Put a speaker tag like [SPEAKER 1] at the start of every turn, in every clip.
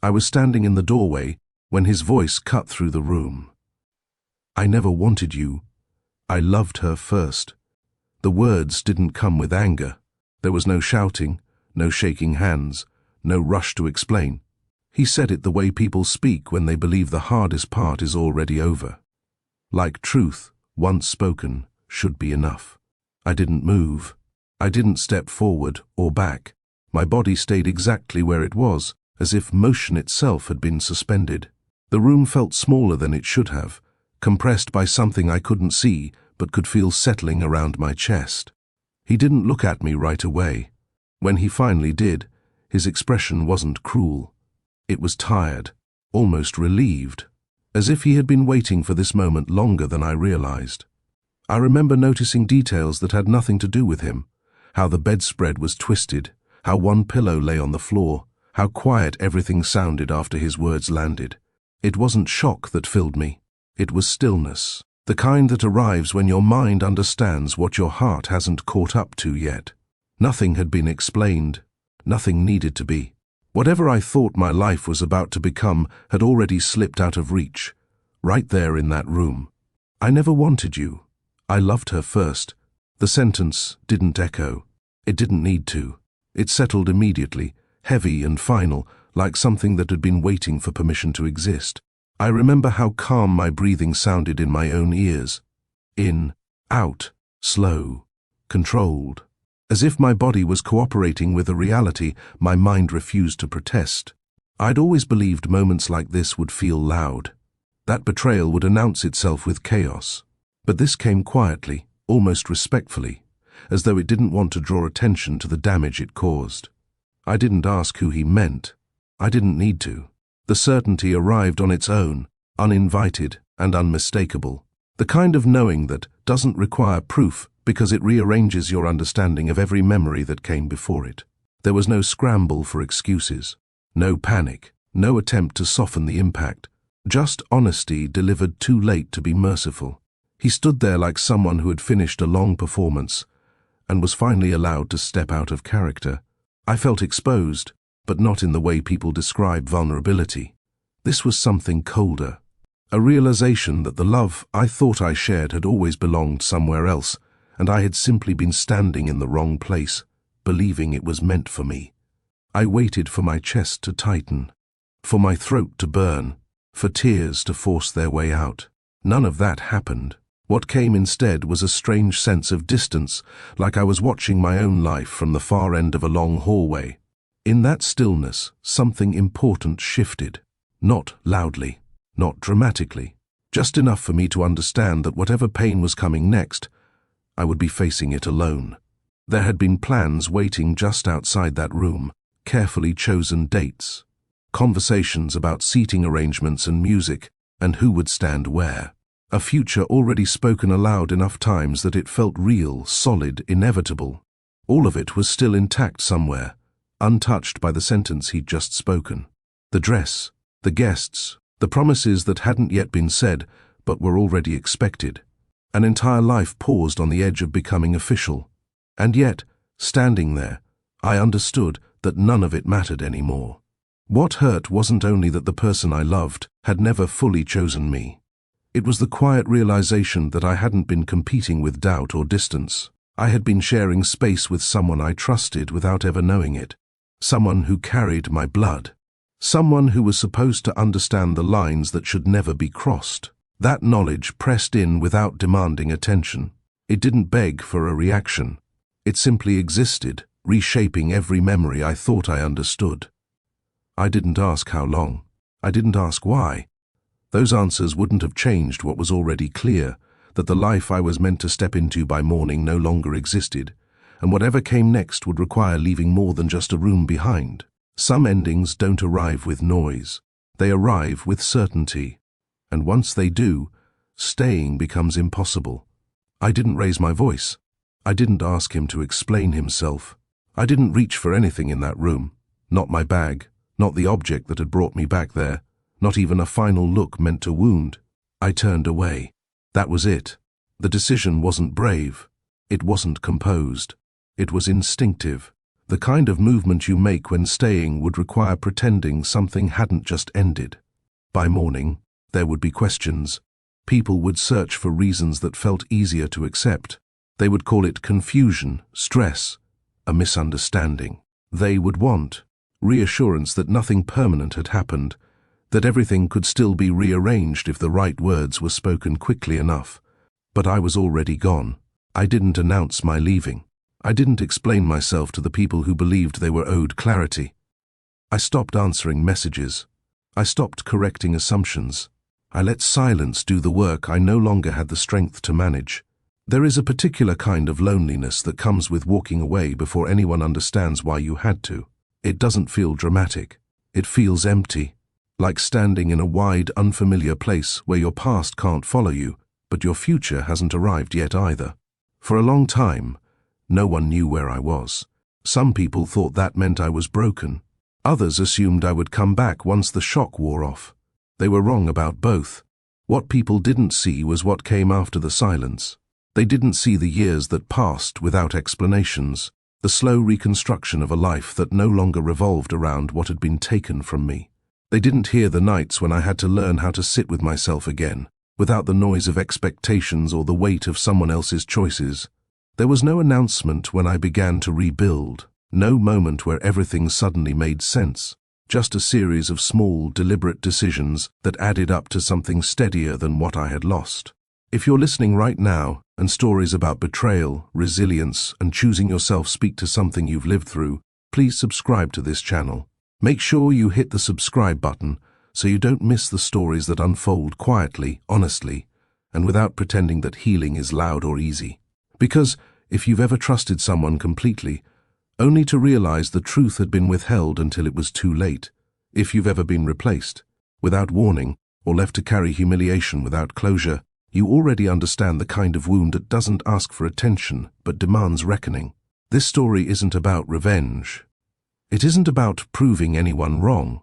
[SPEAKER 1] I was standing in the doorway when his voice cut through the room. "I never wanted you. I loved her first." The words didn't come with anger. There was no shouting, no shaking hands, no rush to explain. He said it the way people speak when they believe the hardest part is already over. Like truth, once spoken, should be enough. I didn't move. I didn't step forward or back. My body stayed exactly where it was, as if motion itself had been suspended. The room felt smaller than it should have, compressed by something I couldn't see but could feel settling around my chest. He didn't look at me right away. When he finally did, his expression wasn't cruel. It was tired, almost relieved, as if he had been waiting for this moment longer than I realized. I remember noticing details that had nothing to do with him, how the bedspread was twisted, how one pillow lay on the floor, how quiet everything sounded after his words landed. It wasn't shock that filled me. It was stillness, the kind that arrives when your mind understands what your heart hasn't caught up to yet. Nothing had been explained. Nothing needed to be. Whatever I thought my life was about to become had already slipped out of reach, right there in that room. "I never wanted you. I loved her first." The sentence didn't echo. It didn't need to. It settled immediately, heavy and final, like something that had been waiting for permission to exist. I remember how calm my breathing sounded in my own ears. In, out, slow, controlled. As if my body was cooperating with a reality my mind refused to protest. I'd always believed moments like this would feel loud. That betrayal would announce itself with chaos. But this came quietly, almost respectfully, as though it didn't want to draw attention to the damage it caused. I didn't ask who he meant. I didn't need to. The certainty arrived on its own, uninvited and unmistakable. The kind of knowing that doesn't require proof because it rearranges your understanding of every memory that came before it. There was no scramble for excuses, no panic, no attempt to soften the impact. Just honesty delivered too late to be merciful. He stood there like someone who had finished a long performance and was finally allowed to step out of character. I felt exposed, but not in the way people describe vulnerability. This was something colder, a realization that the love I thought I shared had always belonged somewhere else, and I had simply been standing in the wrong place, believing it was meant for me. I waited for my chest to tighten, for my throat to burn, for tears to force their way out. None of that happened. What came instead was a strange sense of distance, like I was watching my own life from the far end of a long hallway. In that stillness, something important shifted. Not loudly, not dramatically, just enough for me to understand that whatever pain was coming next, I would be facing it alone. There had been plans waiting just outside that room, carefully chosen dates, conversations about seating arrangements and music, and who would stand where. A future already spoken aloud enough times that it felt real, solid, inevitable. All of it was still intact somewhere, untouched by the sentence he'd just spoken. The dress, the guests, the promises that hadn't yet been said, but were already expected. An entire life paused on the edge of becoming official. And yet, standing there, I understood that none of it mattered anymore. What hurt wasn't only that the person I loved had never fully chosen me. It was the quiet realization that I hadn't been competing with doubt or distance. I had been sharing space with someone I trusted without ever knowing it. Someone who carried my blood. Someone who was supposed to understand the lines that should never be crossed. That knowledge pressed in without demanding attention. It didn't beg for a reaction. It simply existed, reshaping every memory I thought I understood. I didn't ask how long. I didn't ask why. Those answers wouldn't have changed what was already clear, that the life I was meant to step into by morning no longer existed, and whatever came next would require leaving more than just a room behind. Some endings don't arrive with noise. They arrive with certainty. And once they do, staying becomes impossible. I didn't raise my voice. I didn't ask him to explain himself. I didn't reach for anything in that room. Not my bag, not the object that had brought me back there, not even a final look meant to wound. I turned away. That was it. The decision wasn't brave. It wasn't composed. It was instinctive. The kind of movement you make when staying would require pretending something hadn't just ended. By morning, there would be questions. People would search for reasons that felt easier to accept. They would call it confusion, stress, a misunderstanding. They would want reassurance that nothing permanent had happened, that everything could still be rearranged if the right words were spoken quickly enough. But I was already gone. I didn't announce my leaving. I didn't explain myself to the people who believed they were owed clarity. I stopped answering messages. I stopped correcting assumptions. I let silence do the work I no longer had the strength to manage. There is a particular kind of loneliness that comes with walking away before anyone understands why you had to. It doesn't feel dramatic. It feels empty, like standing in a wide, unfamiliar place where your past can't follow you, but your future hasn't arrived yet either. For a long time, no one knew where I was. Some people thought that meant I was broken. Others assumed I would come back once the shock wore off. They were wrong about both. What people didn't see was what came after the silence. They didn't see the years that passed without explanations, the slow reconstruction of a life that no longer revolved around what had been taken from me. They didn't hear the nights when I had to learn how to sit with myself again, without the noise of expectations or the weight of someone else's choices. There was no announcement when I began to rebuild, no moment where everything suddenly made sense, just a series of small, deliberate decisions that added up to something steadier than what I had lost. If you're listening right now, and stories about betrayal, resilience, and choosing yourself speak to something you've lived through, please subscribe to this channel. Make sure you hit the subscribe button so you don't miss the stories that unfold quietly, honestly, and without pretending that healing is loud or easy. Because if you've ever trusted someone completely, only to realize the truth had been withheld until it was too late, if you've ever been replaced, without warning, or left to carry humiliation without closure, you already understand the kind of wound that doesn't ask for attention but demands reckoning. This story isn't about revenge. It isn't about proving anyone wrong.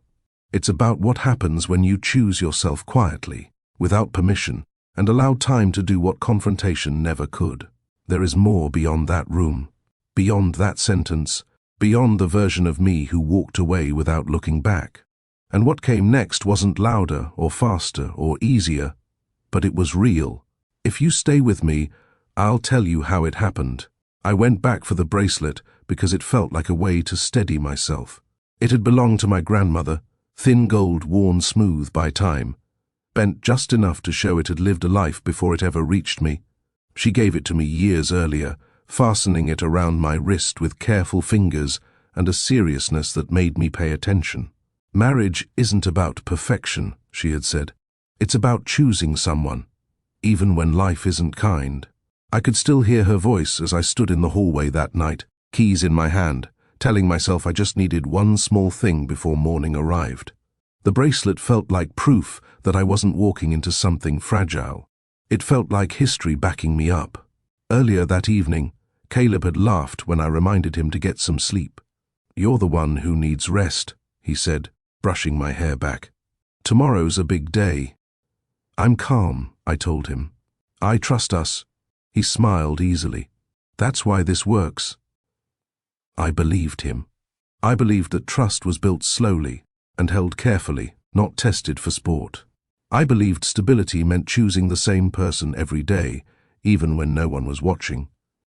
[SPEAKER 1] It's about what happens when you choose yourself quietly, without permission, and allow time to do what confrontation never could. There is more beyond that room, beyond that sentence, beyond the version of me who walked away without looking back. And what came next wasn't louder or faster or easier, but it was real. If you stay with me, I'll tell you how it happened. I went back for the bracelet because it felt like a way to steady myself. It had belonged to my grandmother, thin gold worn smooth by time, bent just enough to show it had lived a life before it ever reached me. She gave it to me years earlier, fastening it around my wrist with careful fingers and a seriousness that made me pay attention. Marriage isn't about perfection, she had said. It's about choosing someone, even when life isn't kind. I could still hear her voice as I stood in the hallway that night, keys in my hand, telling myself I just needed one small thing before morning arrived. The bracelet felt like proof that I wasn't walking into something fragile. It felt like history backing me up. Earlier that evening, Caleb had laughed when I reminded him to get some sleep. "You're the one who needs rest," he said, brushing my hair back. "Tomorrow's a big day." "I'm calm," I told him. "I trust us." He smiled easily. "That's why this works." I believed him. I believed that trust was built slowly and held carefully, not tested for sport. I believed stability meant choosing the same person every day, even when no one was watching.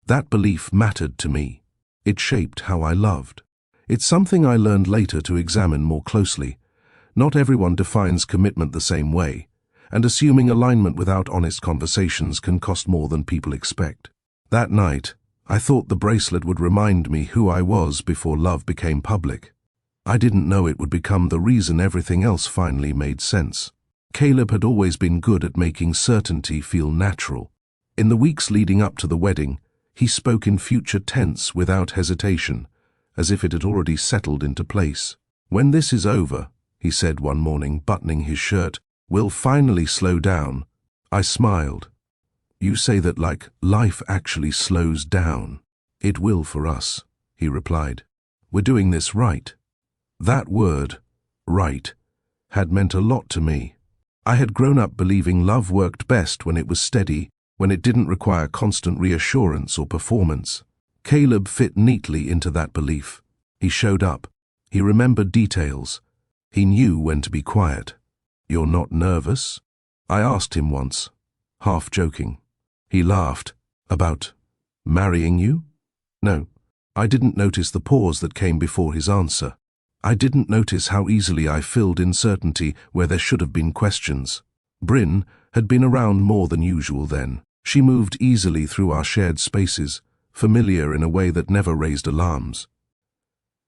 [SPEAKER 1] That belief mattered to me. It shaped how I loved. It's something I learned later to examine more closely. Not everyone defines commitment the same way, and assuming alignment without honest conversations can cost more than people expect. That night, I thought the bracelet would remind me who I was before love became public. I didn't know it would become the reason everything else finally made sense. Caleb had always been good at making certainty feel natural. In the weeks leading up to the wedding, he spoke in future tense without hesitation, as if it had already settled into place. "When this is over," he said one morning, buttoning his shirt, "we'll finally slow down." I smiled. "You say that like life actually slows down." "It will for us," he replied. "We're doing this right." That word, right, had meant a lot to me. I had grown up believing love worked best when it was steady, when it didn't require constant reassurance or performance. Caleb fit neatly into that belief. He showed up. He remembered details. He knew when to be quiet. "You're not nervous?" I asked him once, half joking. He laughed. "About marrying you?" No. I didn't notice the pause that came before his answer. I didn't notice how easily I filled in certainty where there should have been questions. Bryn had been around more than usual then. She moved easily through our shared spaces, familiar in a way that never raised alarms.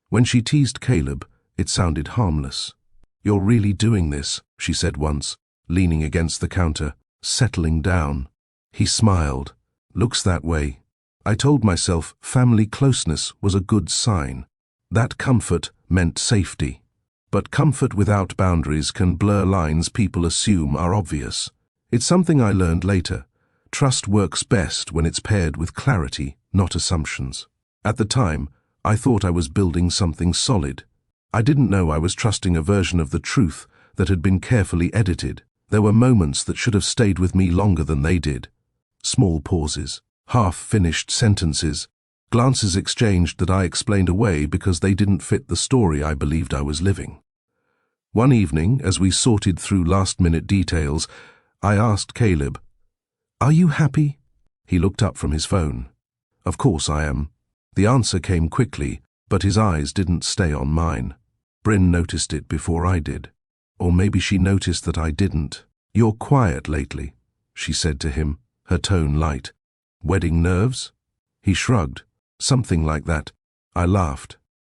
[SPEAKER 1] When she teased Caleb, it sounded harmless. "You're really doing this," she said once, leaning against the counter, settling down. He smiled. "Looks that way." I told myself family closeness was a good sign. That comfort meant safety. But comfort without boundaries can blur lines people assume are obvious. It's something I learned later. Trust works best when it's paired with clarity, not assumptions. At the time, I thought I was building something solid. I didn't know I was trusting a version of the truth that had been carefully edited. There were moments that should have stayed with me longer than they did. Small pauses, half-finished sentences, glances exchanged that I explained away because they didn't fit the story I believed I was living. One evening, as we sorted through last-minute details, I asked Caleb, "Are you happy?" He looked up from his phone. "Of course I am." The answer came quickly, but his eyes didn't stay on mine. Bryn noticed it before I did. Or maybe she noticed that I didn't. "You're quiet lately," she said to him, her tone light. "Wedding nerves?" He shrugged. "Something like that." I laughed.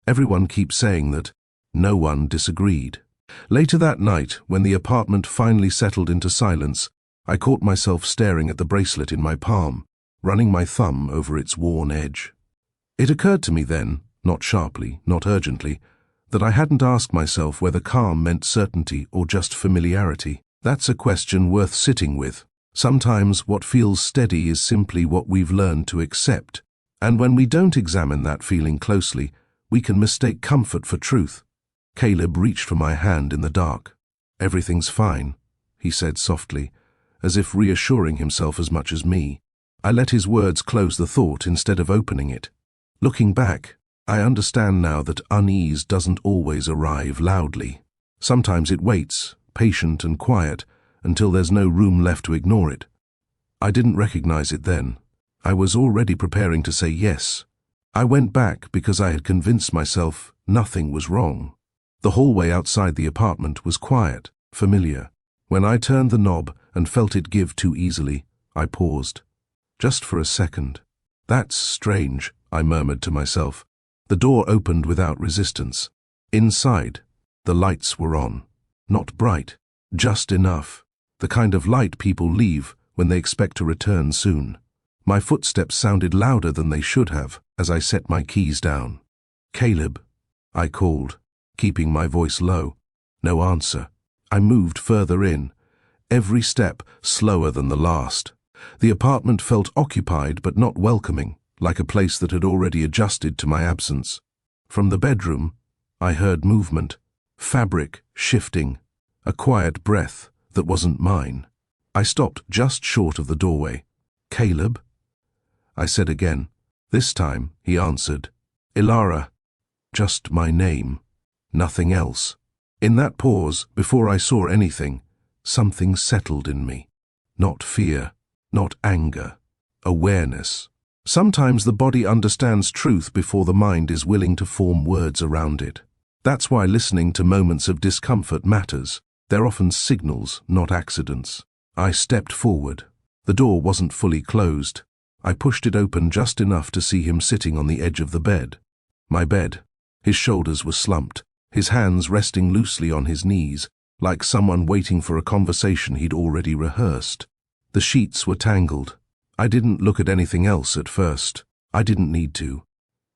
[SPEAKER 1] Everyone keeps saying that. No one disagreed. Later that night, when the apartment finally settled into silence, I caught myself staring at the bracelet in my palm, running my thumb over its worn edge. It occurred to me then, not sharply, not urgently, that I hadn't asked myself whether calm meant certainty or just familiarity. That's a question worth sitting with. Sometimes what feels steady is simply what we've learned to accept, and when we don't examine that feeling closely, we can mistake comfort for truth. Caleb reached for my hand in the dark. "Everything's fine," he said softly, as if reassuring himself as much as me. I let his words close the thought instead of opening it. Looking back, I understand now that unease doesn't always arrive loudly. Sometimes it waits, patient and quiet, until there's no room left to ignore it. I didn't recognize it then. I was already preparing to say yes. I went back because I had convinced myself nothing was wrong. The hallway outside the apartment was quiet, familiar. When I turned the knob and felt it give too easily, I paused. Just for a second. "That's strange," I murmured to myself. The door opened without resistance. Inside, the lights were on. Not bright, just enough. The kind of light people leave when they expect to return soon. My footsteps sounded louder than they should have as I set my keys down. "Caleb," I called, keeping my voice low. No answer. I moved further in, every step slower than the last. The apartment felt occupied but not welcoming, like a place that had already adjusted to my absence. From the bedroom, I heard movement, fabric shifting, a quiet breath that wasn't mine. I stopped just short of the doorway. "Caleb?" I said again. This time, he answered. "Ilara." Just my name. Nothing else. In that pause, before I saw anything, something settled in me. Not fear, not anger, awareness. Sometimes the body understands truth before the mind is willing to form words around it. That's why listening to moments of discomfort matters. They're often signals, not accidents. I stepped forward. The door wasn't fully closed. I pushed it open just enough to see him sitting on the edge of the bed. My bed. His shoulders were slumped, his hands resting loosely on his knees, like someone waiting for a conversation he'd already rehearsed. The sheets were tangled. I didn't look at anything else at first. I didn't need to.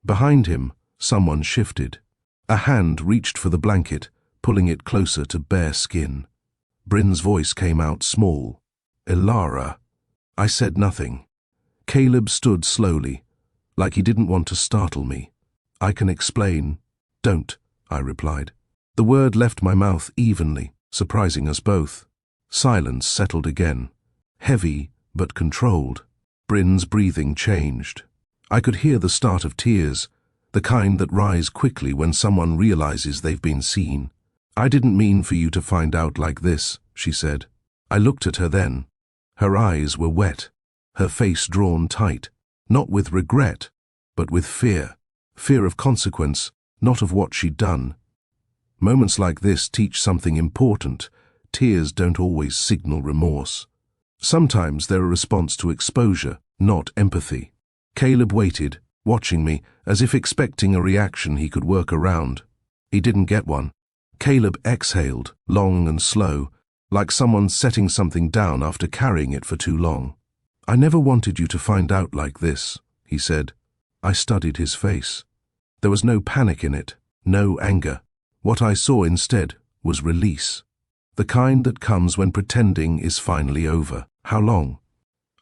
[SPEAKER 1] Behind him, someone shifted. A hand reached for the blanket, pulling it closer to bare skin. Bryn's voice came out small. "Ilara." I said nothing. Caleb stood slowly, like he didn't want to startle me. "I can explain." "Don't," I replied. The word left my mouth evenly, surprising us both. Silence settled again, heavy but controlled. Bryn's breathing changed. I could hear the start of tears, the kind that rise quickly when someone realizes they've been seen. "I didn't mean for you to find out like this," she said. I looked at her then. Her eyes were wet, her face drawn tight, not with regret, but with fear. Fear of consequence, not of what she'd done. Moments like this teach something important. Tears don't always signal remorse. Sometimes they're a response to exposure, not empathy. Caleb waited, watching me, as if expecting a reaction he could work around. He didn't get one. Caleb exhaled, long and slow, like someone setting something down after carrying it for too long. "I never wanted you to find out like this," he said. I studied his face. There was no panic in it, no anger. What I saw instead was release. The kind that comes when pretending is finally over. "How long?"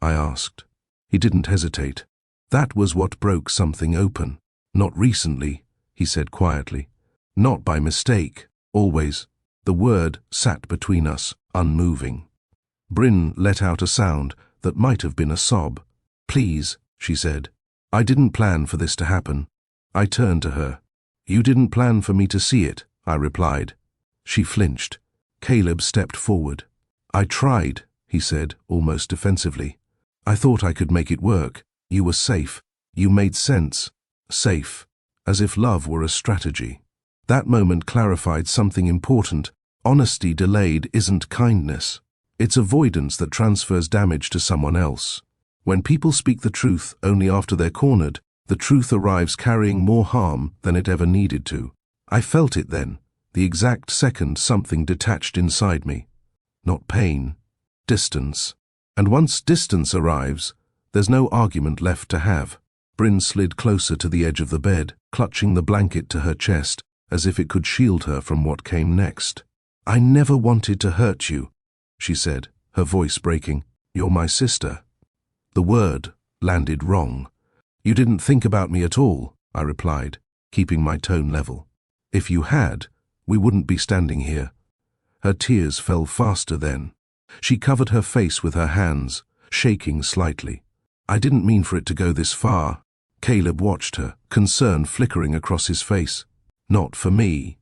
[SPEAKER 1] I asked. He didn't hesitate. That was what broke something open. "Not recently," he said quietly. "Not by mistake, always." The word sat between us, unmoving. Bryn let out a sound that might have been a sob. "Please," she said. "I didn't plan for this to happen." I turned to her. "You didn't plan for me to see it," I replied. She flinched. Caleb stepped forward. "I tried," he said, almost defensively. "I thought I could make it work. You were safe. You made sense." Safe. As if love were a strategy. That moment clarified something important. Honesty delayed isn't kindness. It's avoidance that transfers damage to someone else. When people speak the truth only after they're cornered, the truth arrives carrying more harm than it ever needed to. I felt it then, the exact second something detached inside me. Not pain, distance. And once distance arrives, there's no argument left to have. Bryn slid closer to the edge of the bed, clutching the blanket to her chest, as if it could shield her from what came next. "I never wanted to hurt you," she said, her voice breaking. "You're my sister." The word landed wrong. "You didn't think about me at all," I replied, keeping my tone level. "If you had, we wouldn't be standing here." Her tears fell faster then. She covered her face with her hands, shaking slightly. "I didn't mean for it to go this far." Caleb watched her, concern flickering across his face. Not for me.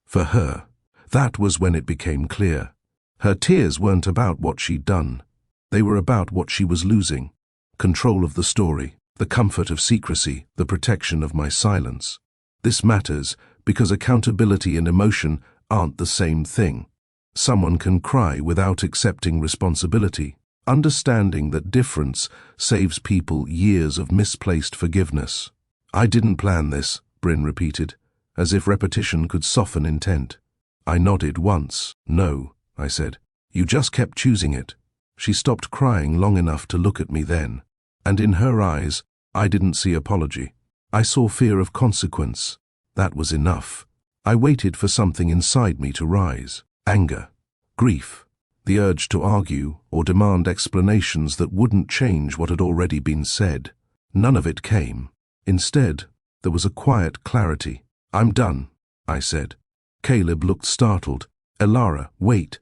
[SPEAKER 1] For her. That was when it became clear. Her tears weren't about what she'd done. They were about what she was losing. Control of the story, the comfort of secrecy, the protection of my silence. This matters because accountability and emotion aren't the same thing. Someone can cry without accepting responsibility, understanding that difference saves people years of misplaced forgiveness. "I didn't plan this," Bryn repeated, as if repetition could soften intent. I nodded once. "No," I said. "You just kept choosing it." She stopped crying long enough to look at me then, and in her eyes, I didn't see apology. I saw fear of consequence. That was enough. I waited for something inside me to rise. Anger, grief, the urge to argue or demand explanations that wouldn't change what had already been said. None of it came. Instead, there was a quiet clarity. "I'm done," I said. Caleb looked startled. "Elara, wait."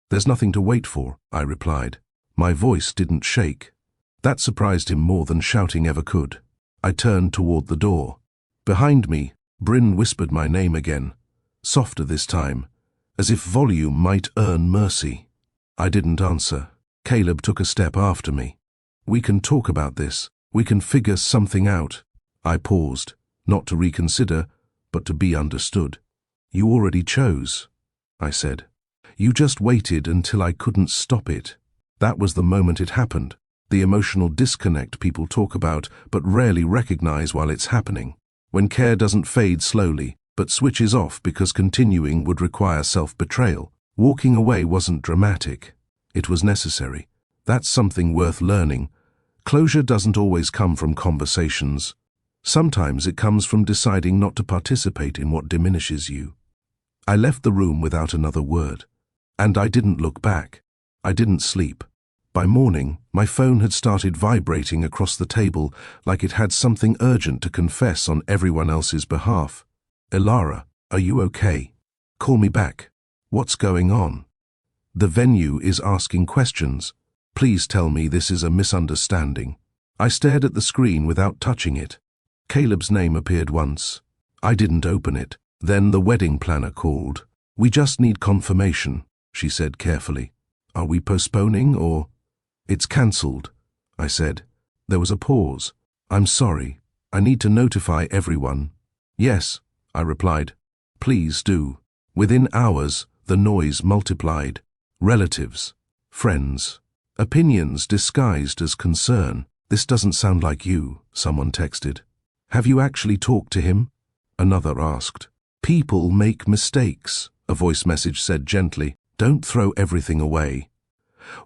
[SPEAKER 1] "There's nothing to wait for," I replied. My voice didn't shake. That surprised him more than shouting ever could. I turned toward the door. Behind me, Bryn whispered my name again, softer this time, as if volume might earn mercy. I didn't answer. Caleb took a step after me. "We can talk about this. We can figure something out." I paused, not to reconsider, but to be understood. "You already chose," I said. "You just waited until I couldn't stop it." That was the moment it happened, the emotional disconnect people talk about but rarely recognize while it's happening. When care doesn't fade slowly, but switches off because continuing would require self-betrayal. Walking away wasn't dramatic. It was necessary. That's something worth learning. Closure doesn't always come from conversations. Sometimes it comes from deciding not to participate in what diminishes you. I left the room without another word. And I didn't look back. I didn't sleep. By morning, my phone had started vibrating across the table like it had something urgent to confess on everyone else's behalf. "Elara, are you okay? Call me back. What's going on? The venue is asking questions. Please tell me this is a misunderstanding." I stared at the screen without touching it. Caleb's name appeared once. I didn't open it. Then the wedding planner called. "We just need confirmation," she said carefully. "Are we postponing or—" "It's cancelled," I said. There was a pause. "I'm sorry. I need to notify everyone." "Yes," I replied. "Please do." Within hours, the noise multiplied. Relatives, friends, opinions disguised as concern. "This doesn't sound like you," someone texted. "Have you actually talked to him?" another asked. "People make mistakes," a voice message said gently. "Don't throw everything away."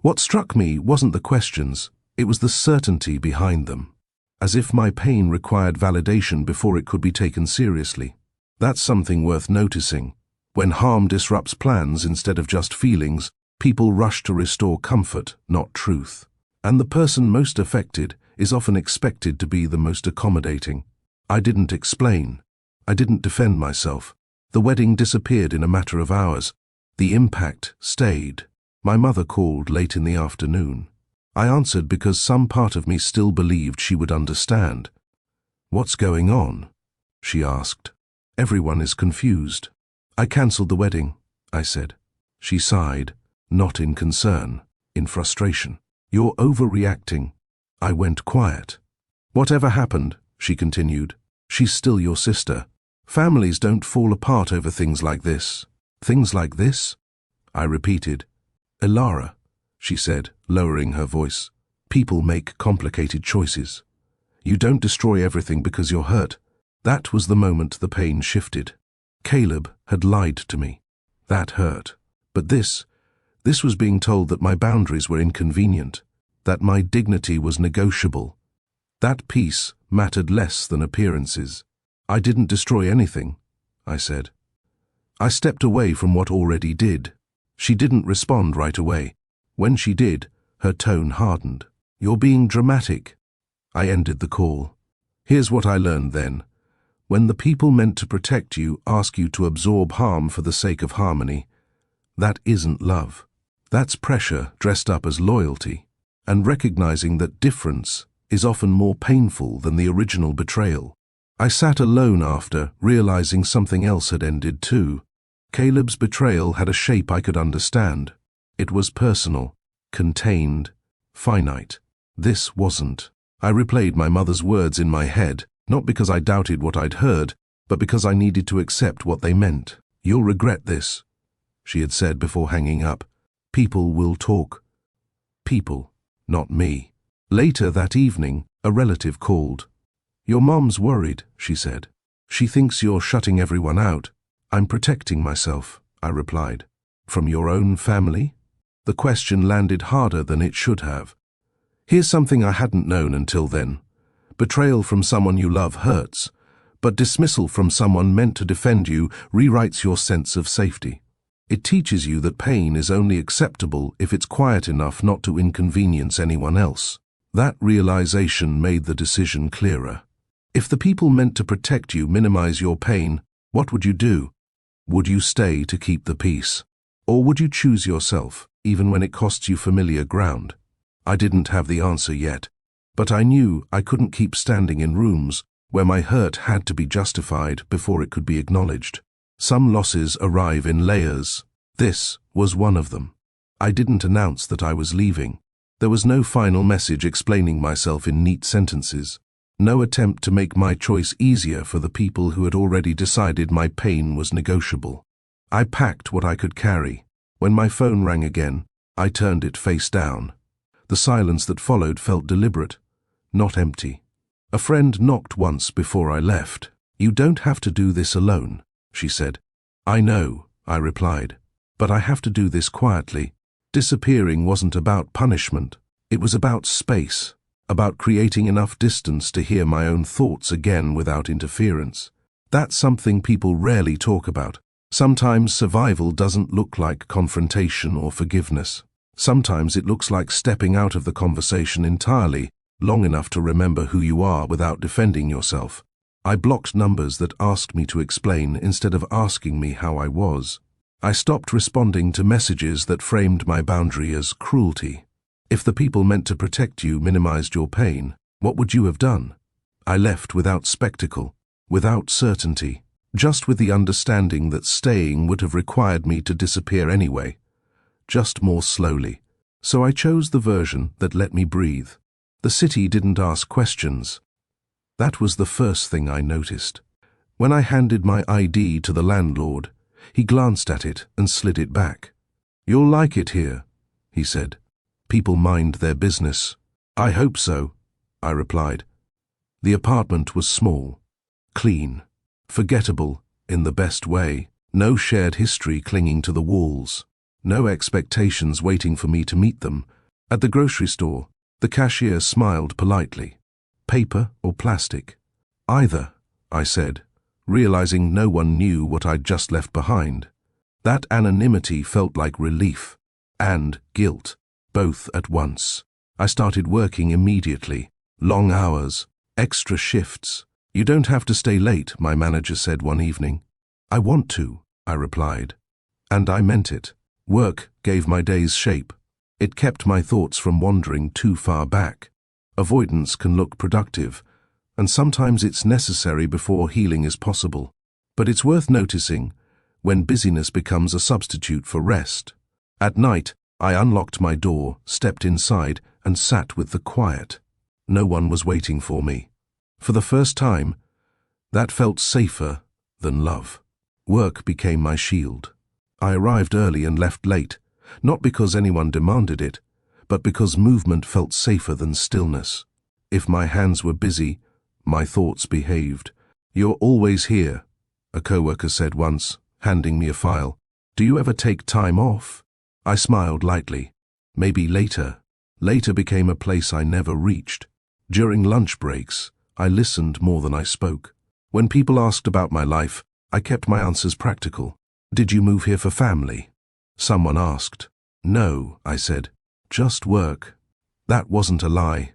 [SPEAKER 1] What struck me wasn't the questions, it was the certainty behind them. As if my pain required validation before it could be taken seriously. That's something worth noticing. When harm disrupts plans instead of just feelings, people rush to restore comfort, not truth. And the person most affected is often expected to be the most accommodating. I didn't explain. I didn't defend myself. The wedding disappeared in a matter of hours. The impact stayed. My mother called late in the afternoon. I answered because some part of me still believed she would understand. "What's going on?" she asked. "Everyone is confused." "I cancelled the wedding," I said. She sighed, not in concern, in frustration. "You're overreacting." I went quiet. "Whatever happened," she continued, "she's still your sister. Families don't fall apart over things like this." "Things like this?" I repeated. "Elara," she said, lowering her voice. "People make complicated choices. You don't destroy everything because you're hurt." That was the moment the pain shifted. Caleb had lied to me. That hurt. But this was being told that my boundaries were inconvenient, that my dignity was negotiable. That peace mattered less than appearances. "I didn't destroy anything," I said. "I stepped away from what already did." She didn't respond right away. When she did, her tone hardened. "You're being dramatic." I ended the call. Here's what I learned then. When the people meant to protect you ask you to absorb harm for the sake of harmony, that isn't love. That's pressure dressed up as loyalty, and recognizing that difference is often more painful than the original betrayal. I sat alone after, realizing something else had ended too. Caleb's betrayal had a shape I could understand. It was personal, contained, finite. This wasn't. I replayed my mother's words in my head, not because I doubted what I'd heard, but because I needed to accept what they meant. "You'll regret this," she had said before hanging up. "People will talk." People, not me. Later that evening, a relative called. "Your mom's worried," she said. "She thinks you're shutting everyone out." "I'm protecting myself," I replied. "From your own family?" The question landed harder than it should have. Here's something I hadn't known until then. Betrayal from someone you love hurts, but dismissal from someone meant to defend you rewrites your sense of safety. It teaches you that pain is only acceptable if it's quiet enough not to inconvenience anyone else. That realization made the decision clearer. If the people meant to protect you minimize your pain, what would you do? Would you stay to keep the peace? Or would you choose yourself, even when it costs you familiar ground? I didn't have the answer yet, but I knew I couldn't keep standing in rooms where my hurt had to be justified before it could be acknowledged. Some losses arrive in layers. This was one of them. I didn't announce that I was leaving. There was no final message explaining myself in neat sentences. No attempt to make my choice easier for the people who had already decided my pain was negotiable. I packed what I could carry. When my phone rang again, I turned it face down. The silence that followed felt deliberate, not empty. A friend knocked once before I left. "You don't have to do this alone," she said. "I know," I replied, "but I have to do this quietly." Disappearing wasn't about punishment. It was about space, about creating enough distance to hear my own thoughts again without interference. That's something people rarely talk about. Sometimes survival doesn't look like confrontation or forgiveness. Sometimes it looks like stepping out of the conversation entirely, long enough to remember who you are without defending yourself. I blocked numbers that asked me to explain instead of asking me how I was. I stopped responding to messages that framed my boundary as cruelty. If the people meant to protect you minimized your pain, What would you have done? I left without spectacle, without certainty, just with the understanding that staying would have required me to disappear anyway, just more slowly. So I chose the version that let me breathe. The city didn't ask questions. That was the first thing I noticed. When I handed my ID to the landlord, he glanced at it and slid it back. "You'll like it here," he said. "People mind their business." "I hope so," I replied. The apartment was small, clean, forgettable in the best way. No shared history clinging to the walls. No expectations waiting for me to meet them. At the grocery store, the cashier smiled politely. "Paper or plastic?" "Either," I said, realizing no one knew what I'd just left behind. That anonymity felt like relief and guilt, both at once. I started working immediately. Long hours, extra shifts. "You don't have to stay late," my manager said one evening. "I want to," I replied. And I meant it. Work gave my days shape. It kept my thoughts from wandering too far back. Avoidance can look productive, and sometimes it's necessary before healing is possible. But it's worth noticing when busyness becomes a substitute for rest. At night, I unlocked my door, stepped inside, and sat with the quiet. No one was waiting for me. For the first time, that felt safer than love. Work became my shield. I arrived early and left late, not because anyone demanded it, but because movement felt safer than stillness. If my hands were busy, my thoughts behaved. "You're always here," a coworker said once, handing me a file. "Do you ever take time off?" I smiled lightly. Maybe later. Later became a place I never reached. During lunch breaks, I listened more than I spoke. When people asked about my life, I kept my answers practical. "Did you move here for family?" Someone asked. "No," I said. "Just work." That wasn't a lie.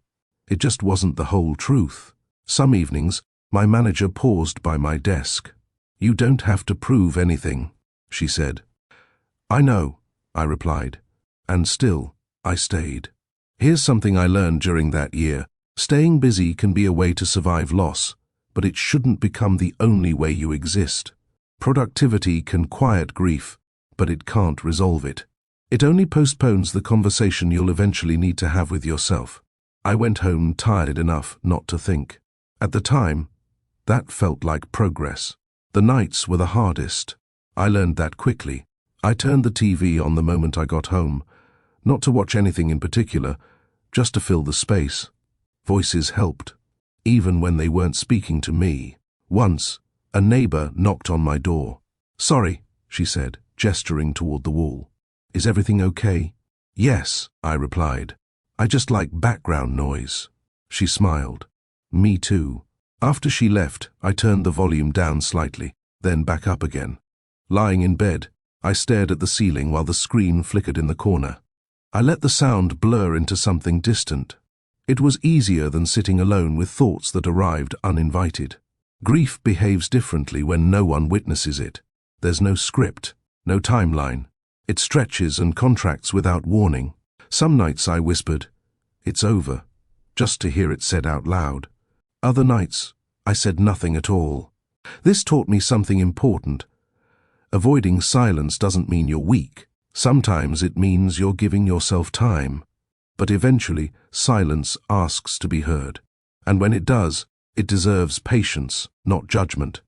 [SPEAKER 1] It just wasn't the whole truth. Some evenings, my manager paused by my desk. "You don't have to prove anything," she said. "I know," I replied. And still, I stayed. Here's something I learned during that year. Staying busy can be a way to survive loss, but it shouldn't become the only way you exist. Productivity can quiet grief, but it can't resolve it. It only postpones the conversation you'll eventually need to have with yourself. I went home tired enough not to think. At the time, that felt like progress. The nights were the hardest. I learned that quickly. I turned the TV on the moment I got home, not to watch anything in particular, just to fill the space. Voices helped, even when they weren't speaking to me. Once, a neighbor knocked on my door. "Sorry," she said, gesturing toward the wall. "Is everything okay?" "Yes," I replied. "I just like background noise." She smiled. "Me too." After she left, I turned the volume down slightly, then back up again. Lying in bed, I stared at the ceiling while the screen flickered in the corner. I let the sound blur into something distant. It was easier than sitting alone with thoughts that arrived uninvited. Grief behaves differently when no one witnesses it. There's no script, no timeline. It stretches and contracts without warning. Some nights I whispered, "It's over," just to hear it said out loud. Other nights, I said nothing at all. This taught me something important. Avoiding silence doesn't mean you're weak. Sometimes it means you're giving yourself time. But eventually, silence asks to be heard. And when it does, it deserves patience, not judgment.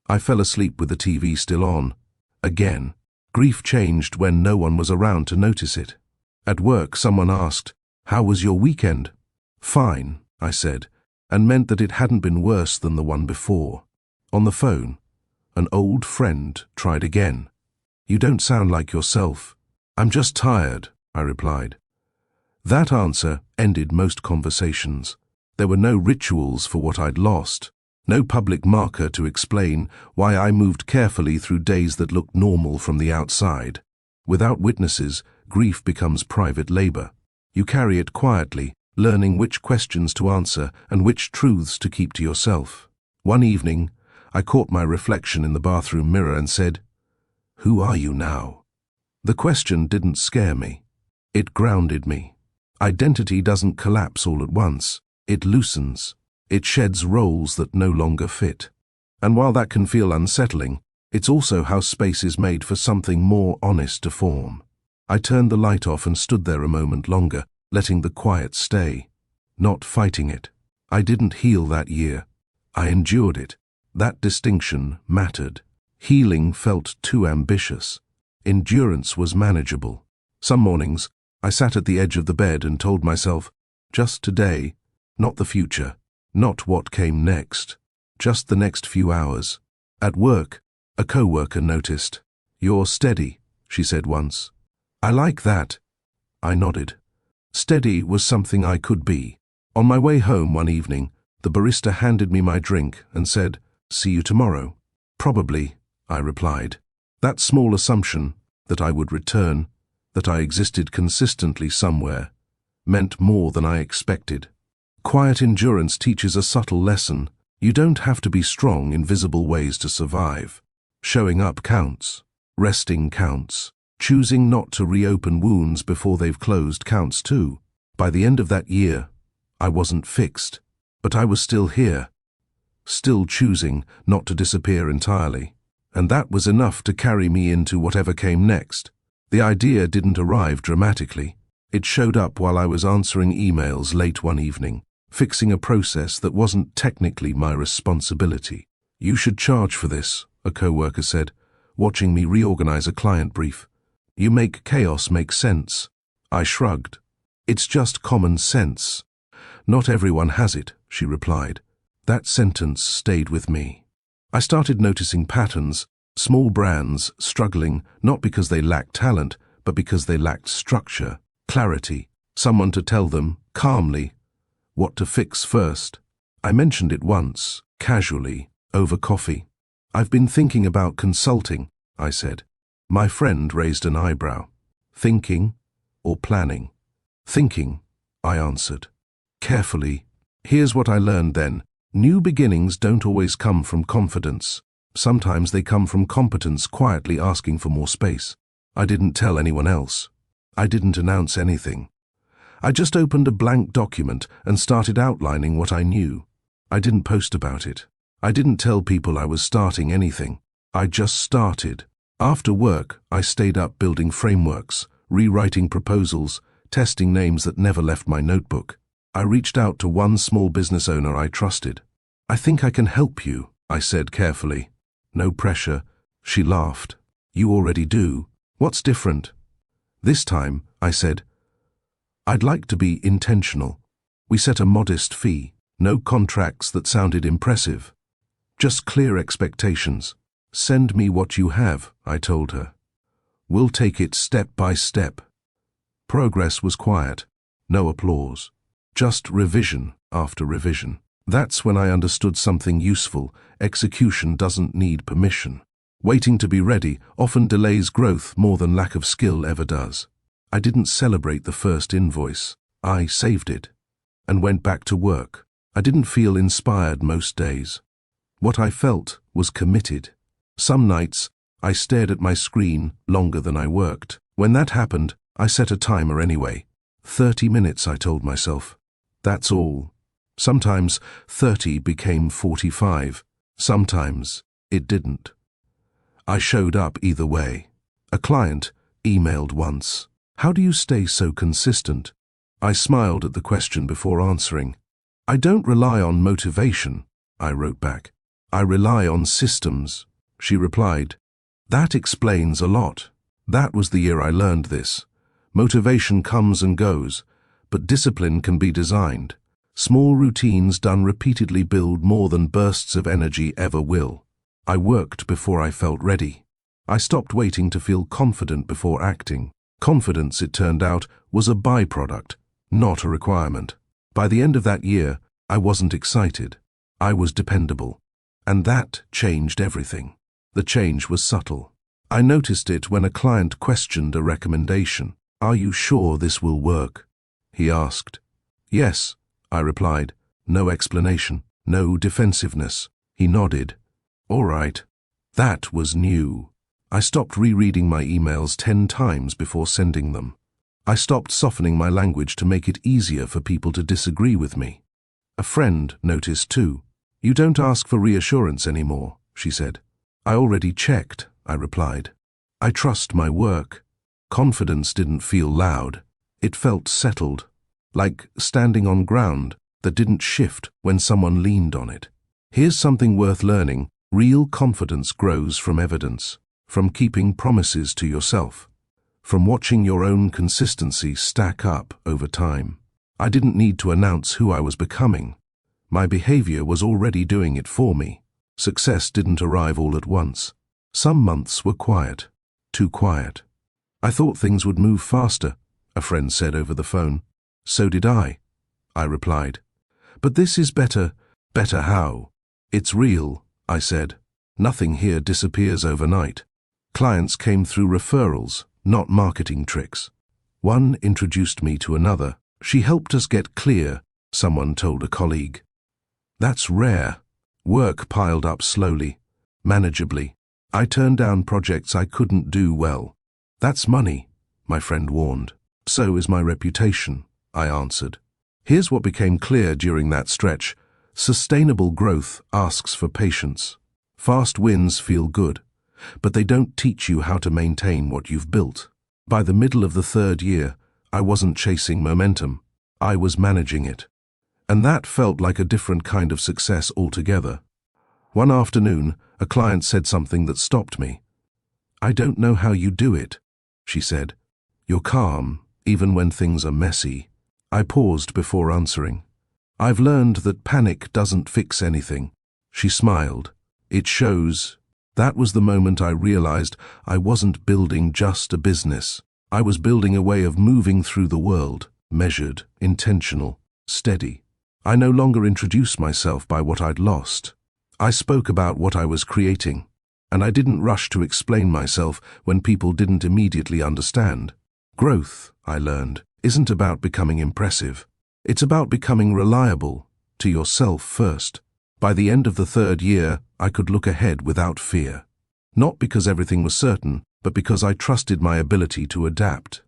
[SPEAKER 1] I fell asleep with the TV still on. Again, grief changed when no one was around to notice it. At work, someone asked, "How was your weekend?" "Fine," I said, and meant that it hadn't been worse than the one before. On the phone, an old friend tried again. "You don't sound like yourself." "I'm just tired," I replied. That answer ended most conversations. There were no rituals for what I'd lost, no public marker to explain why I moved carefully through days that looked normal from the outside. Without witnesses, grief becomes private labor. You carry it quietly, learning which questions to answer and which truths to keep to yourself. One evening, I caught my reflection in the bathroom mirror and said, "Who are you now?" The question didn't scare me. It grounded me. Identity doesn't collapse all at once. It loosens. It sheds roles that no longer fit. And while that can feel unsettling, it's also how space is made for something more honest to form. I turned the light off and stood there a moment longer, letting the quiet stay, not fighting it. I didn't heal that year. I endured it. That distinction mattered. Healing felt too ambitious. Endurance was manageable. Some mornings, I sat at the edge of the bed and told myself, just today, not the future, not what came next, just the next few hours. At work, a co-worker noticed. "You're steady," she said once. "I like that." I nodded. Steady was something I could be. On my way home one evening, the barista handed me my drink and said, "See you tomorrow." "Probably," I replied. That small assumption, that I would return, that I existed consistently somewhere, meant more than I expected. Quiet endurance teaches a subtle lesson. You don't have to be strong in visible ways to survive. Showing up counts. Resting counts. Choosing not to reopen wounds before they've closed counts too. By the end of that year, I wasn't fixed, but I was still here, still choosing not to disappear entirely. And that was enough to carry me into whatever came next. The idea didn't arrive dramatically. It showed up while I was answering emails late one evening, fixing a process that wasn't technically my responsibility. "You should charge for this," a co-worker said, watching me reorganize a client brief. "You make chaos make sense." I shrugged. "It's just common sense." "Not everyone has it," she replied. That sentence stayed with me. I started noticing patterns, small brands struggling not because they lacked talent, but because they lacked structure, clarity, someone to tell them, calmly, what to fix first. I mentioned it once, casually, over coffee. "I've been thinking about consulting," I said. My friend raised an eyebrow. "Thinking or planning?" "Thinking," I answered. Carefully. Here's what I learned then. New beginnings don't always come from confidence. Sometimes they come from competence quietly asking for more space. I didn't tell anyone else. I didn't announce anything. I just opened a blank document and started outlining what I knew. I didn't post about it. I didn't tell people I was starting anything. I just started. After work, I stayed up building frameworks, rewriting proposals, testing names that never left my notebook. I reached out to one small business owner I trusted. "I think I can help you," I said carefully. "No pressure." She laughed. "You already do. What's different?" This time, I said, "I'd like to be intentional." We set a modest fee, no contracts that sounded impressive. Just clear expectations. "Send me what you have," I told her. "We'll take it step by step." Progress was quiet, no applause. Just revision after revision. That's when I understood something useful. Execution doesn't need permission. Waiting to be ready often delays growth more than lack of skill ever does. I didn't celebrate the first invoice. I saved it and went back to work. I didn't feel inspired most days. What I felt was committed. Some nights, I stared at my screen longer than I worked. When that happened, I set a timer anyway. 30 minutes, I told myself. That's all. Sometimes 30 became 45. Sometimes it didn't. I showed up either way. A client emailed once. "How do you stay so consistent?" I smiled at the question before answering. "I don't rely on motivation," I wrote back. "I rely on systems." She replied, "That explains a lot." That was the year I learned this. Motivation comes and goes, but discipline can be designed. Small routines done repeatedly build more than bursts of energy ever will. I worked before I felt ready. I stopped waiting to feel confident before acting. Confidence, it turned out, was a byproduct, not a requirement. By the end of that year, I wasn't excited. I was dependable. And that changed everything. The change was subtle. I noticed it when a client questioned a recommendation. "Are you sure this will work?" he asked. "Yes," I replied. No explanation, no defensiveness. He nodded. "All right." That was new. I stopped rereading my emails 10 times before sending them. I stopped softening my language to make it easier for people to disagree with me. A friend noticed too. "You don't ask for reassurance anymore," she said. "I already checked," I replied. "I trust my work." Confidence didn't feel loud. It felt settled, like standing on ground that didn't shift when someone leaned on it. Here's something worth learning. Real confidence grows from evidence, from keeping promises to yourself, from watching your own consistency stack up over time. I didn't need to announce who I was becoming. My behavior was already doing it for me. Success didn't arrive all at once. Some months were quiet, too quiet. "I thought things would move faster," a friend said over the phone. "So did I replied. "But this is better." "Better how?" "It's real," I said. "Nothing here disappears overnight." Clients came through referrals, not marketing tricks. One introduced me to another. "She helped us get clear," someone told a colleague. That's rare. Work piled up slowly, manageably. I turned down projects I couldn't do well. "That's money," my friend warned. "So is my reputation," I answered. Here's what became clear during that stretch. Sustainable growth asks for patience. Fast wins feel good, but they don't teach you how to maintain what you've built. By the middle of the third year, I wasn't chasing momentum. I was managing it. And that felt like a different kind of success altogether. One afternoon, a client said something that stopped me. "I don't know how you do it," she said. "You're calm, even when things are messy." I paused before answering. "I've learned that panic doesn't fix anything." She smiled. "It shows." That was the moment I realized I wasn't building just a business. I was building a way of moving through the world, measured, intentional, steady. I no longer introduced myself by what I'd lost. I spoke about what I was creating, and I didn't rush to explain myself when people didn't immediately understand. Growth, I learned, isn't about becoming impressive. It's about becoming reliable, to yourself first. By the end of the third year, I could look ahead without fear. Not because everything was certain, but because I trusted my ability to adapt.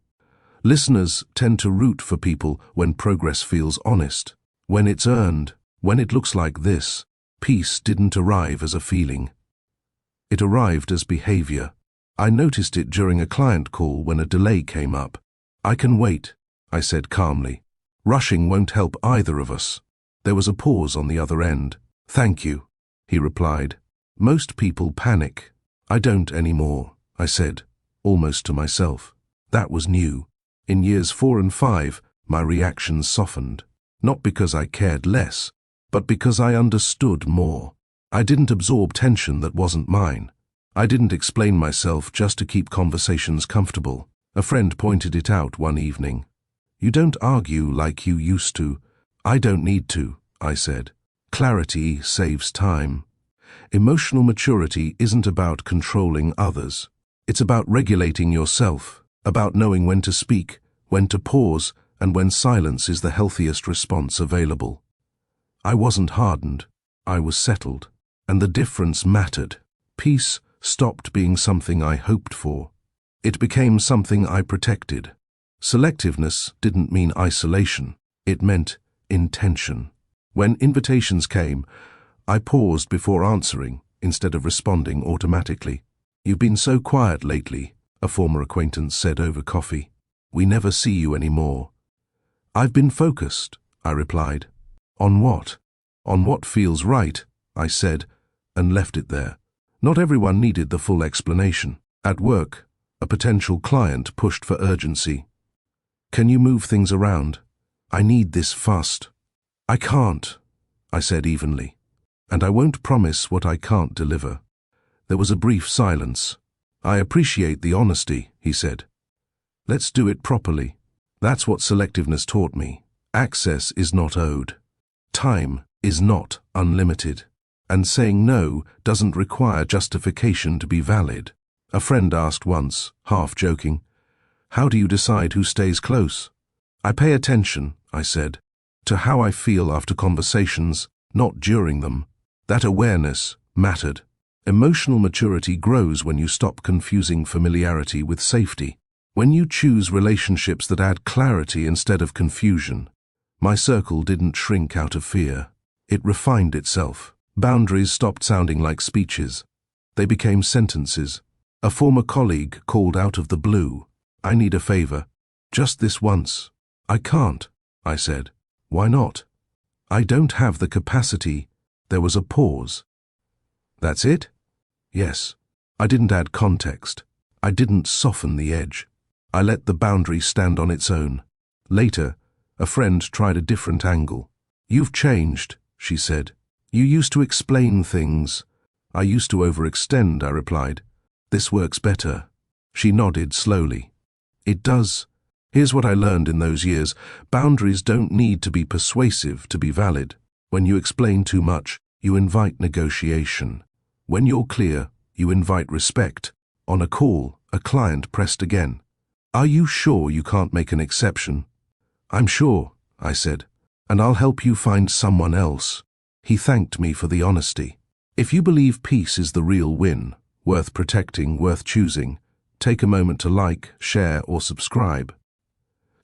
[SPEAKER 1] Listeners tend to root for people when progress feels honest, when it's earned, when it looks like this. Peace didn't arrive as a feeling. It arrived as behavior. I noticed it during a client call when a delay came up. "I can wait," I said calmly. "Rushing won't help either of us." There was a pause on the other end. "Thank you," he replied. "Most people panic." "I don't anymore," I said, almost to myself. That was new. In years 4 and 5, my reactions softened. Not because I cared less, but because I understood more. I didn't absorb tension that wasn't mine. I didn't explain myself just to keep conversations comfortable. A friend pointed it out one evening. "You don't argue like you used to." "I don't need to," I said. Clarity saves time. Emotional maturity isn't about controlling others. It's about regulating yourself, about knowing when to speak, when to pause, and when silence is the healthiest response available. I wasn't hardened. I was settled. And the difference mattered. Peace stopped being something I hoped for. It became something I protected. Selectiveness didn't mean isolation. It meant intention. When invitations came, I paused before answering instead of responding automatically. "You've been so quiet lately," a former acquaintance said over coffee. "We never see you anymore." "I've been focused," I replied. "On what?" "On what feels right," I said, and left it there. Not everyone needed the full explanation. At work, a potential client pushed for urgency. "Can you move things around? I need this fast." "I can't," I said evenly. "And I won't promise what I can't deliver." There was a brief silence. "I appreciate the honesty," he said. "Let's do it properly." That's what selectiveness taught me. Access is not owed. Time is not unlimited. And saying no doesn't require justification to be valid. A friend asked once, half joking, "How do you decide who stays close?" "I pay attention," I said, "to how I feel after conversations, not during them." That awareness mattered. Emotional maturity grows when you stop confusing familiarity with safety. When you choose relationships that add clarity instead of confusion. My circle didn't shrink out of fear. It refined itself. Boundaries stopped sounding like speeches. They became sentences. A former colleague called out of the blue. "I need a favor. Just this once." "I can't," I said. "Why not?" "I don't have the capacity." There was a pause. "That's it?" "Yes." I didn't add context. I didn't soften the edge. I let the boundary stand on its own. Later, a friend tried a different angle. "You've changed," she said. "You used to explain things." "I used to overextend," I replied. "This works better." She nodded slowly. "It does. Here's what I learned in those years. Boundaries don't need to be persuasive to be valid. When you explain too much, you invite negotiation. When you're clear, you invite respect. On a call, a client pressed again. "Are you sure you can't make an exception?" "I'm sure," I said, "and I'll help you find someone else." He thanked me for the honesty. If you believe peace is the real win, worth protecting, worth choosing, take a moment to like, share, or subscribe.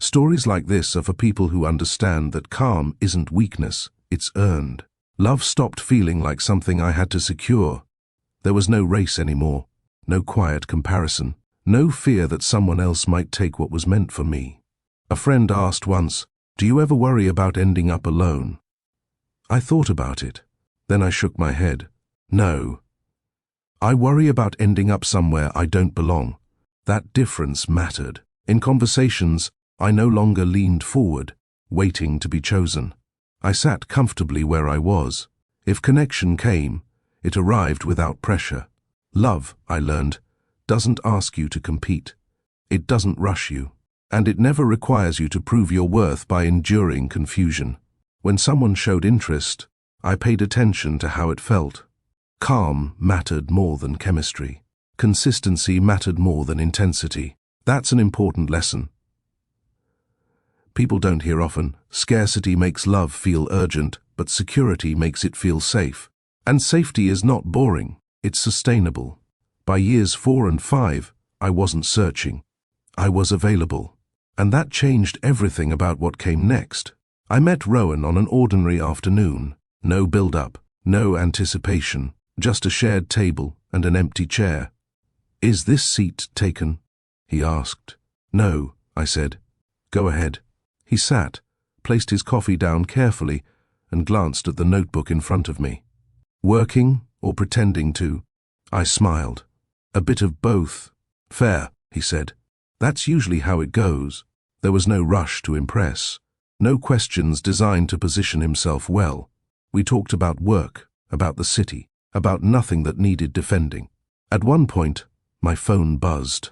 [SPEAKER 1] Stories like this are for people who understand that calm isn't weakness, it's earned. Love stopped feeling like something I had to secure. There was no race anymore, no quiet comparison, no fear that someone else might take what was meant for me. A friend asked once, "Do you ever worry about ending up alone?" I thought about it. Then I shook my head. No. I worry about ending up somewhere I don't belong. That difference mattered. In conversations, I no longer leaned forward, waiting to be chosen. I sat comfortably where I was. If connection came, it arrived without pressure. Love, I learned, doesn't ask you to compete. It doesn't rush you. And it never requires you to prove your worth by enduring confusion. When someone showed interest, I paid attention to how it felt. Calm mattered more than chemistry. Consistency mattered more than intensity. That's an important lesson. People don't hear often. Scarcity makes love feel urgent, but security makes it feel safe. And safety is not boring, it's sustainable. By years 4 and 5, I wasn't searching. I was available. And that changed everything about what came next. I met Rowan on an ordinary afternoon. No build-up, no anticipation, just a shared table and an empty chair. "Is this seat taken?" he asked. "No," I said. "Go ahead." He sat, placed his coffee down carefully, and glanced at the notebook in front of me. "Working or pretending to?" I smiled. "A bit of both." "Fair," he said. "That's usually how it goes." There was no rush to impress, no questions designed to position himself well. We talked about work, about the city, about nothing that needed defending. At one point, my phone buzzed.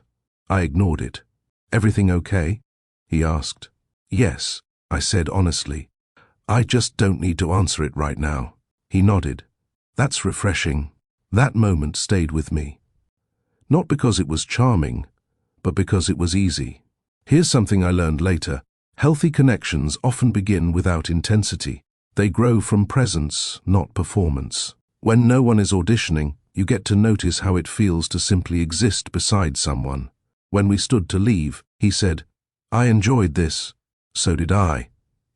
[SPEAKER 1] I ignored it. "Everything okay?" he asked. "Yes," I said honestly. "I just don't need to answer it right now." He nodded. "That's refreshing." That moment stayed with me. Not because it was charming, but because it was easy. Here's something I learned later. Healthy connections often begin without intensity. They grow from presence, not performance. When no one is auditioning, you get to notice how it feels to simply exist beside someone. When we stood to leave, he said, "I enjoyed this." "So did I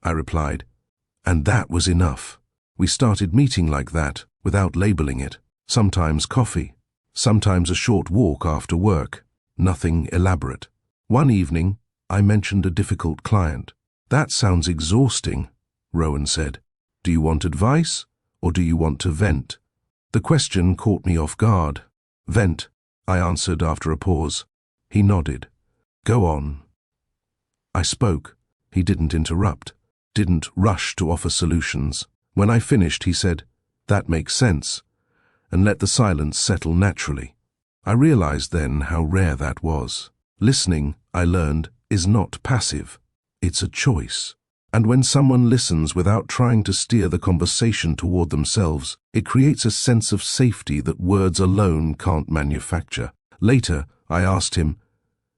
[SPEAKER 1] replied. And that was enough. We started meeting like that, without labeling it. Sometimes coffee, sometimes a short walk after work. Nothing elaborate. One evening, I mentioned a difficult client. "That sounds exhausting," Rowan said. "Do you want advice, or do you want to vent?" The question caught me off guard. "Vent," I answered after a pause. He nodded. "Go on." I spoke. He didn't interrupt, didn't rush to offer solutions. When I finished, he said, "That makes sense," and let the silence settle naturally. I realized then how rare that was. Listening, I learned, is not passive. It's a choice. And when someone listens without trying to steer the conversation toward themselves, it creates a sense of safety that words alone can't manufacture. Later, I asked him,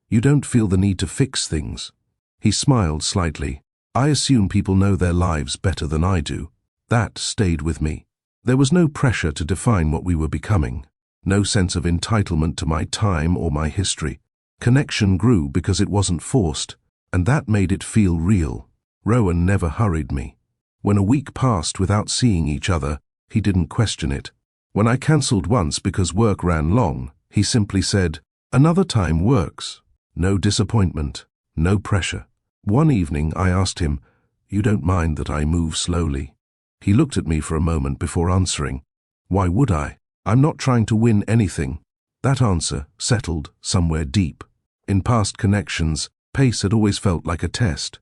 [SPEAKER 1] "You don't feel the need to fix things?" He smiled slightly. "I assume people know their lives better than I do." That stayed with me. There was no pressure to define what we were becoming. No sense of entitlement to my time or my history. Connection grew because it wasn't forced, and that made it feel real. Rowan never hurried me. When a week passed without seeing each other, he didn't question it. When I cancelled once because work ran long, he simply said, "Another time works." No disappointment, no pressure. One evening I asked him, "You don't mind that I move slowly?" He looked at me for a moment before answering, "Why would I? I'm not trying to win anything." That answer settled somewhere deep. In past connections, pace had always felt like a test.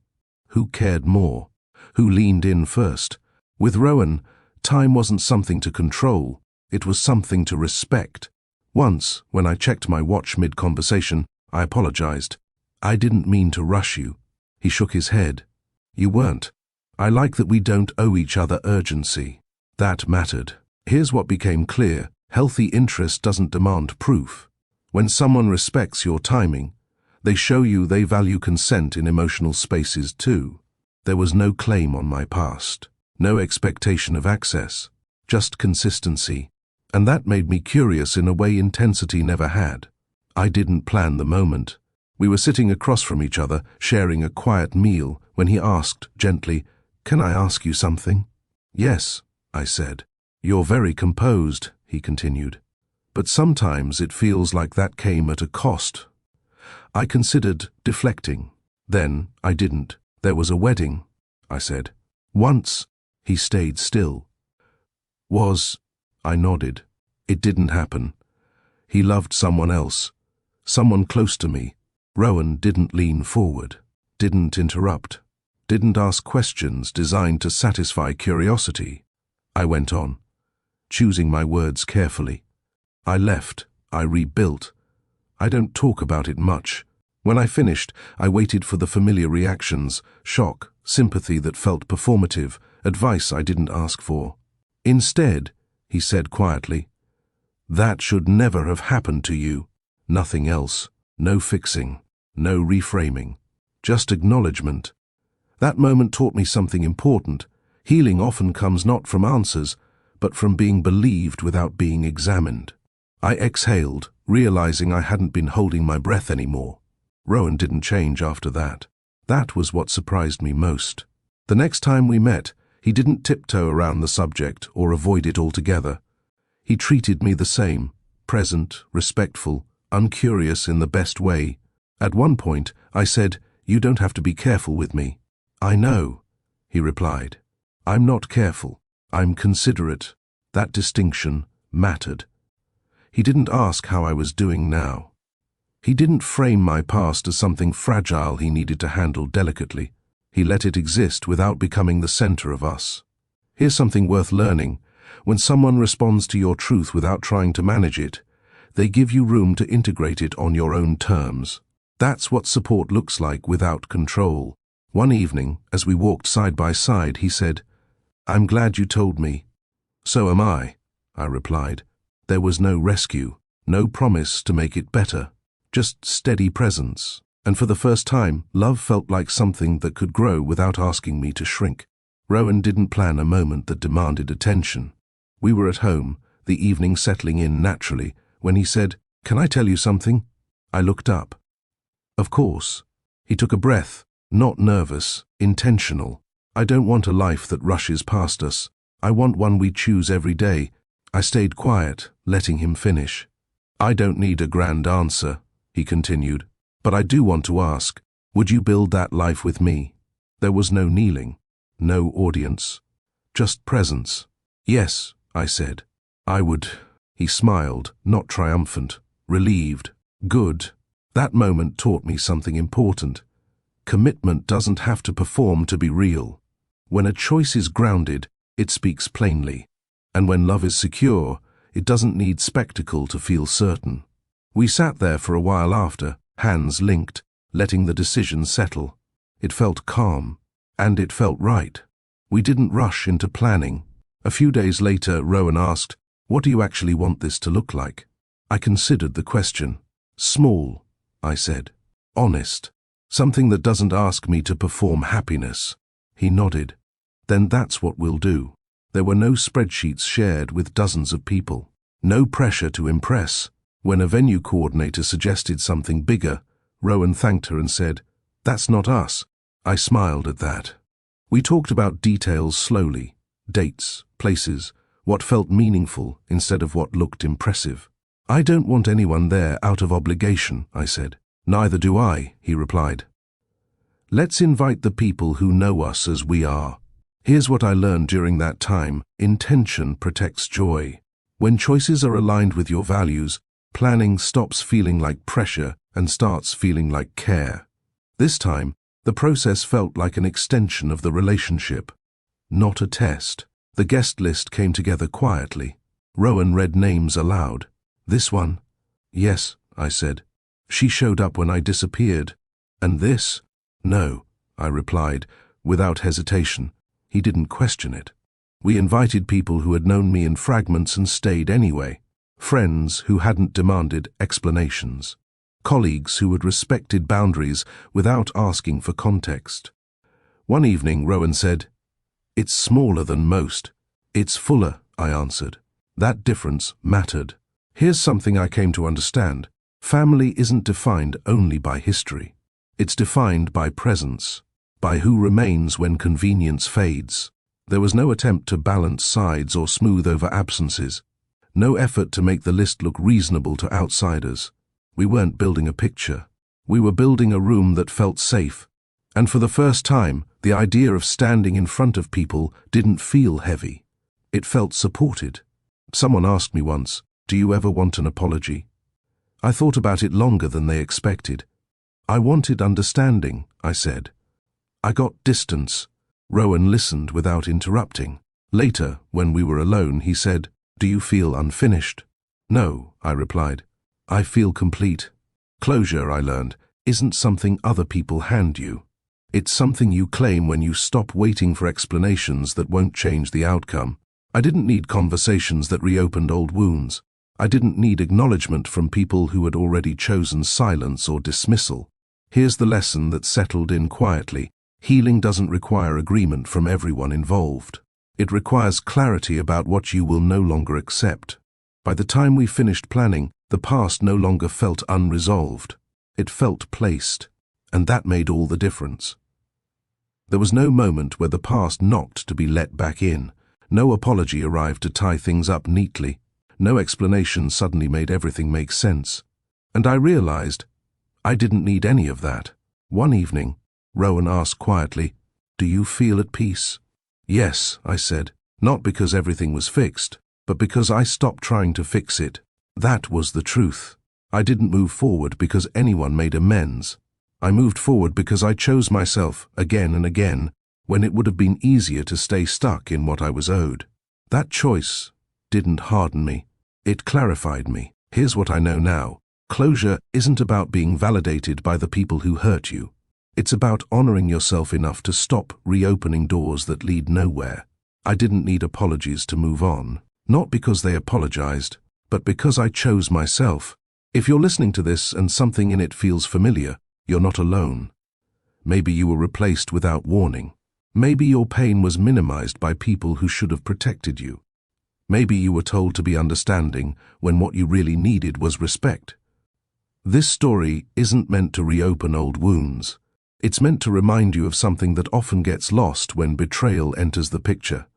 [SPEAKER 1] Who cared more? Who leaned in first? With Rowan, time wasn't something to control, it was something to respect. Once, when I checked my watch mid-conversation, I apologized. "I didn't mean to rush you." He shook his head. "You weren't. I like that we don't owe each other urgency." That mattered. Here's what became clear. Healthy interest doesn't demand proof. When someone respects your timing, they show you they value consent in emotional spaces too. There was no claim on my past, no expectation of access, just consistency. And that made me curious in a way intensity never had. I didn't plan the moment. We were sitting across from each other, sharing a quiet meal, when he asked gently, "Can I ask you something?" "Yes," I said. "You're very composed," he continued. "But sometimes it feels like that came at a cost." I considered deflecting. Then I didn't. "There was a wedding," I said. "Once." He stayed still. I nodded. "It didn't happen. He loved someone else, someone close to me." Rowan didn't lean forward, didn't interrupt, didn't ask questions designed to satisfy curiosity. I went on, choosing my words carefully. "I left, I rebuilt. I don't talk about it much. When I finished, I waited for the familiar reactions, shock, sympathy that felt performative, advice I didn't ask for. Instead, he said quietly, "That should never have happened to you." Nothing else. No fixing. No reframing. Just acknowledgement. That moment taught me something important. Healing often comes not from answers, but from being believed without being examined. I exhaled, realizing I hadn't been holding my breath anymore. Rowan didn't change after that. That was what surprised me most. The next time we met, he didn't tiptoe around the subject or avoid it altogether. He treated me the same, present, respectful, uncurious in the best way. At one point, I said, "You don't have to be careful with me." "I know," he replied. "I'm not careful. I'm considerate." That distinction mattered. He didn't ask how I was doing now. He didn't frame my past as something fragile he needed to handle delicately. He let it exist without becoming the center of us. Here's something worth learning. When someone responds to your truth without trying to manage it, they give you room to integrate it on your own terms. That's what support looks like without control. One evening, as we walked side by side, he said, "I'm glad you told me." "So am I," I replied. There was no rescue, no promise to make it better, just steady presence. And for the first time, love felt like something that could grow without asking me to shrink. Rowan didn't plan a moment that demanded attention. We were at home, the evening settling in naturally, when he said, "Can I tell you something?" I looked up. "Of course." He took a breath, not nervous, intentional. "I don't want a life that rushes past us. I want one we choose every day." I stayed quiet, letting him finish. "I don't need a grand answer," he continued, "but I do want to ask, would you build that life with me?" There was no kneeling, no audience, just presence. "Yes," I said. "I would." He smiled, not triumphant, relieved. "Good." That moment taught me something important. Commitment doesn't have to perform to be real. When a choice is grounded, it speaks plainly. And when love is secure, it doesn't need spectacle to feel certain. We sat there for a while after, hands linked, letting the decision settle. It felt calm, and it felt right. We didn't rush into planning. A few days later, Rowan asked, "What do you actually want this to look like?" I considered the question. "Small," I said. "Honest. Something that doesn't ask me to perform happiness." He nodded. "Then that's what we'll do." There were no spreadsheets shared with dozens of people. No pressure to impress. When a venue coordinator suggested something bigger, Rowan thanked her and said, "That's not us." I smiled at that. We talked about details slowly, dates, places, what felt meaningful instead of what looked impressive. "I don't want anyone there out of obligation," I said. "Neither do I," he replied. "Let's invite the people who know us as we are." Here's what I learned during that time: intention protects joy. When choices are aligned with your values, planning stops feeling like pressure and starts feeling like care. This time, the process felt like an extension of the relationship, not a test. The guest list came together quietly. Rowan read names aloud. "This one?" "Yes," I said. "She showed up when I disappeared." "And this?" "No," I replied, without hesitation. He didn't question it. We invited people who had known me in fragments and stayed anyway. Friends who hadn't demanded explanations. Colleagues who had respected boundaries without asking for context. One evening, Rowan said, "It's smaller than most." "It's fuller," I answered. That difference mattered. Here's something I came to understand. Family isn't defined only by history. It's defined by presence, by who remains when convenience fades. There was no attempt to balance sides or smooth over absences. No effort to make the list look reasonable to outsiders. We weren't building a picture. We were building a room that felt safe. And for the first time, the idea of standing in front of people didn't feel heavy. It felt supported. Someone asked me once, "Do you ever want an apology?" I thought about it longer than they expected. "I wanted understanding," I said. I got distance. Rowan listened without interrupting. Later, when we were alone, he said, "Do you feel unfinished?" "No," I replied. "I feel complete." Closure, I learned, isn't something other people hand you. It's something you claim when you stop waiting for explanations that won't change the outcome. I didn't need conversations that reopened old wounds. I didn't need acknowledgement from people who had already chosen silence or dismissal. Here's the lesson that settled in quietly. Healing doesn't require agreement from everyone involved. It requires clarity about what you will no longer accept. By the time we finished planning, the past no longer felt unresolved. It felt placed, and that made all the difference. There was no moment where the past knocked to be let back in. No apology arrived to tie things up neatly. No explanation suddenly made everything make sense. And I realized I didn't need any of that. One evening, Rowan asked quietly, "Do you feel at peace?" "Yes," I said, not because everything was fixed, but because I stopped trying to fix it. That was the truth. I didn't move forward because anyone made amends. I moved forward because I chose myself again and again when it would have been easier to stay stuck in what I was owed. That choice didn't harden me. It clarified me. Here's what I know now. Closure isn't about being validated by the people who hurt you. It's about honoring yourself enough to stop reopening doors that lead nowhere. I didn't need apologies to move on. Not because they apologized, but because I chose myself. If you're listening to this and something in it feels familiar, you're not alone. Maybe you were replaced without warning. Maybe your pain was minimized by people who should have protected you. Maybe you were told to be understanding when what you really needed was respect. This story isn't meant to reopen old wounds. It's meant to remind you of something that often gets lost when betrayal enters the picture.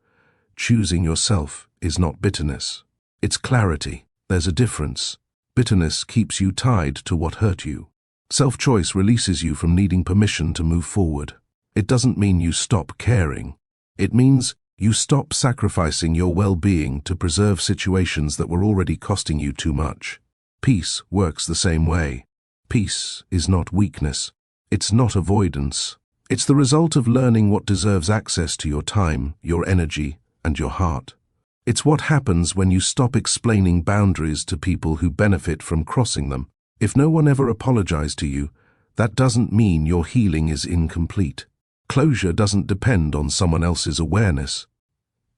[SPEAKER 1] Choosing yourself is not bitterness. It's clarity. There's a difference. Bitterness keeps you tied to what hurt you. Self-choice releases you from needing permission to move forward. It doesn't mean you stop caring. It means you stop sacrificing your well-being to preserve situations that were already costing you too much. Peace works the same way. Peace is not weakness. It's not avoidance. It's the result of learning what deserves access to your time, your energy, and your heart. It's what happens when you stop explaining boundaries to people who benefit from crossing them. If no one ever apologized to you, that doesn't mean your healing is incomplete. Closure doesn't depend on someone else's awareness.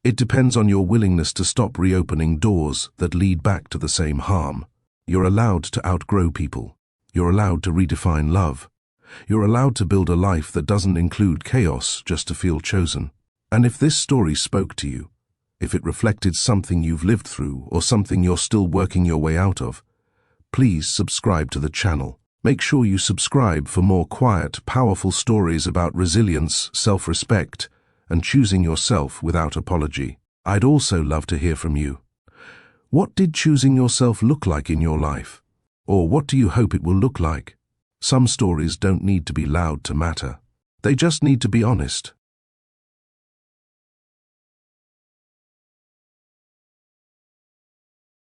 [SPEAKER 1] It depends on your willingness to stop reopening doors that lead back to the same harm. You're allowed to outgrow people. You're allowed to redefine love. You're allowed to build a life that doesn't include chaos just to feel chosen. And if this story spoke to you, if it reflected something you've lived through or something you're still working your way out of, please subscribe to the channel. Make sure you subscribe for more quiet, powerful stories about resilience, self-respect, and choosing yourself without apology. I'd also love to hear from you. What did choosing yourself look like in your life? Or what do you hope it will look like? Some stories don't need to be loud to matter. They just need to be honest.